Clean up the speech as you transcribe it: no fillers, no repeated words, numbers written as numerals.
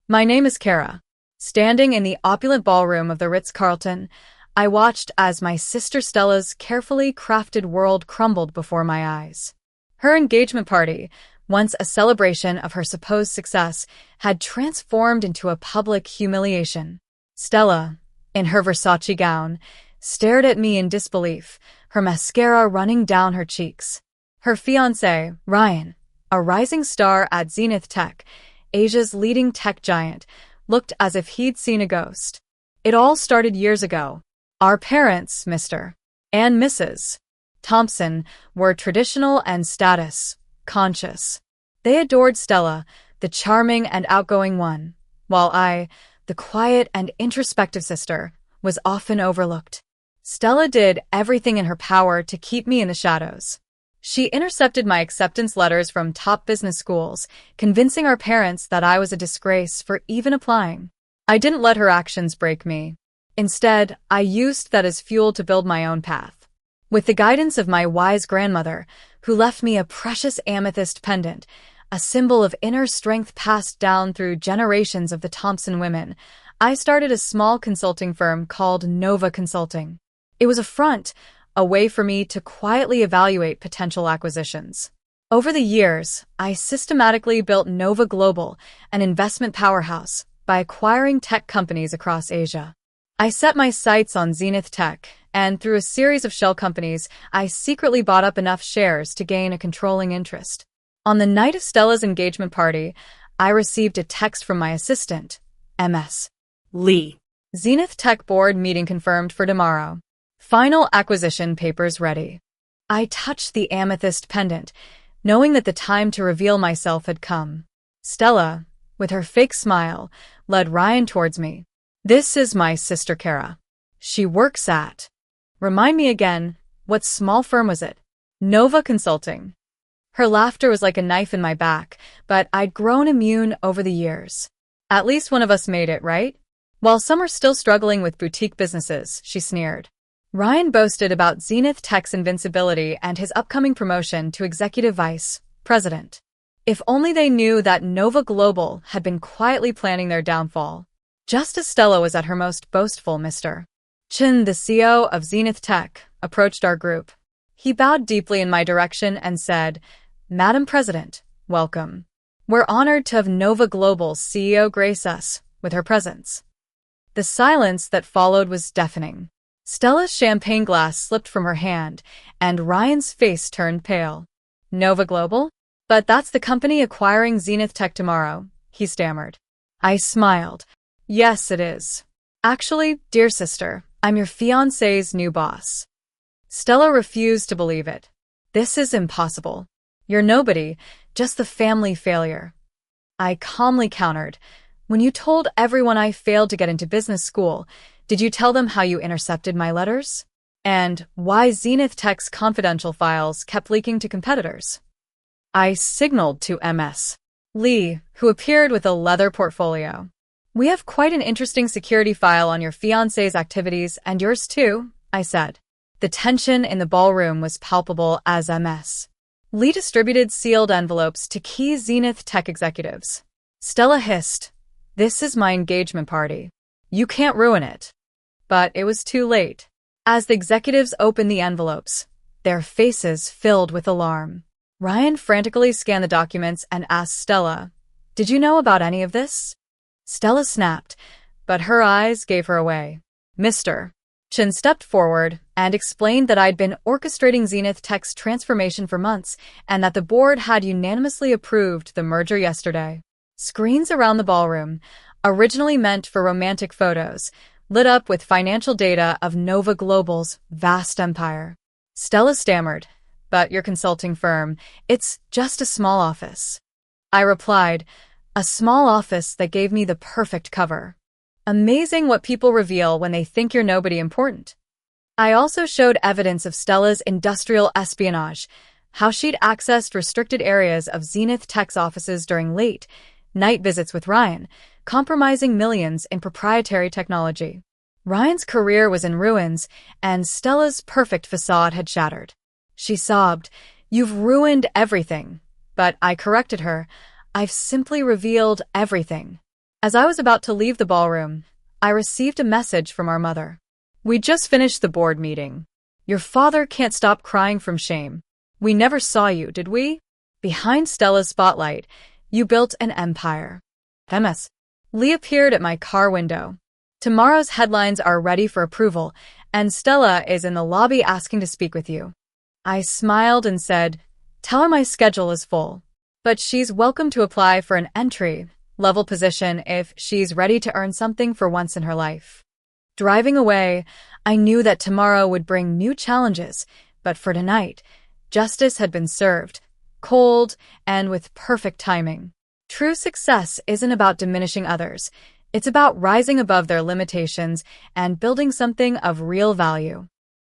My name is Kara. Standing in the opulent ballroom of the Ritz-Carlton, I watched as my sister Stella's carefully crafted world crumbled before my eyes. Her engagement party, once a celebration of her supposed success, had transformed into a public humiliation. Stella, in her Versace gown, stared at me in disbelief, her mascara running down her cheeks. Her fiancé, Ryan, a rising star at Zenith Tech, Asia's leading tech giant, looked as if he'd seen a ghost. It all started years ago. Our parents, Mr. and Mrs. Thompson, were traditional and status-conscious. They adored Stella, the charming and outgoing one, while I, the quiet and introspective sister, was often overlooked. Stella did everything in her power to keep me in the shadows. She intercepted my acceptance letters from top business schools, convincing our parents that I was a disgrace for even applying. I didn't let her actions break me. Instead, I used that as fuel to build my own path. With the guidance of my wise grandmother, who left me a precious amethyst pendant, a symbol of inner strength passed down through generations of the Thompson women, I started a small consulting firm called Nova Consulting. It was a front, a way for me to quietly evaluate potential acquisitions. Over the years, I systematically built Nova Global, an investment powerhouse, by acquiring tech companies across Asia. I set my sights on Zenith Tech, and through a series of shell companies, I secretly bought up enough shares to gain a controlling interest. On the night of Stella's engagement party, I received a text from my assistant, Ms. Lee. Zenith Tech board meeting confirmed for tomorrow. Final acquisition papers ready. I touched the amethyst pendant, knowing that the time to reveal myself had come. Stella, with her fake smile, led Ryan towards me. This is my sister Kara. She works at... Remind me again, what small firm was it? Nova Consulting. Her laughter was like a knife in my back, but I'd grown immune over the years. At least one of us made it, right? While some are still struggling with boutique businesses, she sneered. Ryan boasted about Zenith Tech's invincibility and his upcoming promotion to executive vice president. If only they knew that Nova Global had been quietly planning their downfall. Just as Stella was at her most boastful, Mr. Chen, the CEO of Zenith Tech, approached our group. He bowed deeply in my direction and said, "Madam President, welcome. We're honored to have Nova Global's CEO grace us with her presence." The silence that followed was deafening. Stella's champagne glass slipped from her hand, and Ryan's face turned pale. Nova Global? But that's the company acquiring Zenith Tech tomorrow, he stammered. I smiled. Yes, it is. Actually, dear sister, I'm your fiancé's new boss. Stella refused to believe it. This is impossible. You're nobody, just the family failure. I calmly countered. When you told everyone I failed to get into business school, did you tell them how you intercepted my letters? And why Zenith Tech's confidential files kept leaking to competitors? I signaled to Ms. Lee, who appeared with a leather portfolio. We have quite an interesting security file on your fiancé's activities and yours too, I said. The tension in the ballroom was palpable as Ms. Lee distributed sealed envelopes to key Zenith Tech executives. Stella hissed, "This is my engagement party. You can't ruin it." But it was too late. As the executives opened the envelopes, their faces filled with alarm. Ryan frantically scanned the documents and asked Stella, "Did you know about any of this?" Stella snapped, but her eyes gave her away. Mr. Chen stepped forward and explained that I'd been orchestrating Zenith Tech's transformation for months and that the board had unanimously approved the merger yesterday. Screens around the ballroom, originally meant for romantic photos, lit up with financial data of Nova Global's vast empire. Stella stammered, "But your consulting firm, it's just a small office." I replied, "A small office that gave me the perfect cover." Amazing what people reveal when they think you're nobody important. I also showed evidence of Stella's industrial espionage, how she'd accessed restricted areas of Zenith Tech's offices during late-night visits with Ryan, compromising millions in proprietary technology. Ryan's career was in ruins, and Stella's perfect facade had shattered. She sobbed, "You've ruined everything." But I corrected her. "I've simply revealed everything." As I was about to leave the ballroom, I received a message from our mother. We just finished the board meeting. Your father can't stop crying from shame. We never saw you, did we? Behind Stella's spotlight, you built an empire. MS. Lee appeared at my car window. Tomorrow's headlines are ready for approval, and Stella is in the lobby asking to speak with you. I smiled and said, tell her my schedule is full, but she's welcome to apply for an entry-level position if she's ready to earn something for once in her life. Driving away, I knew that tomorrow would bring new challenges, but for tonight, justice had been served, cold and with perfect timing. True success isn't about diminishing others. It's about rising above their limitations and building something of real value.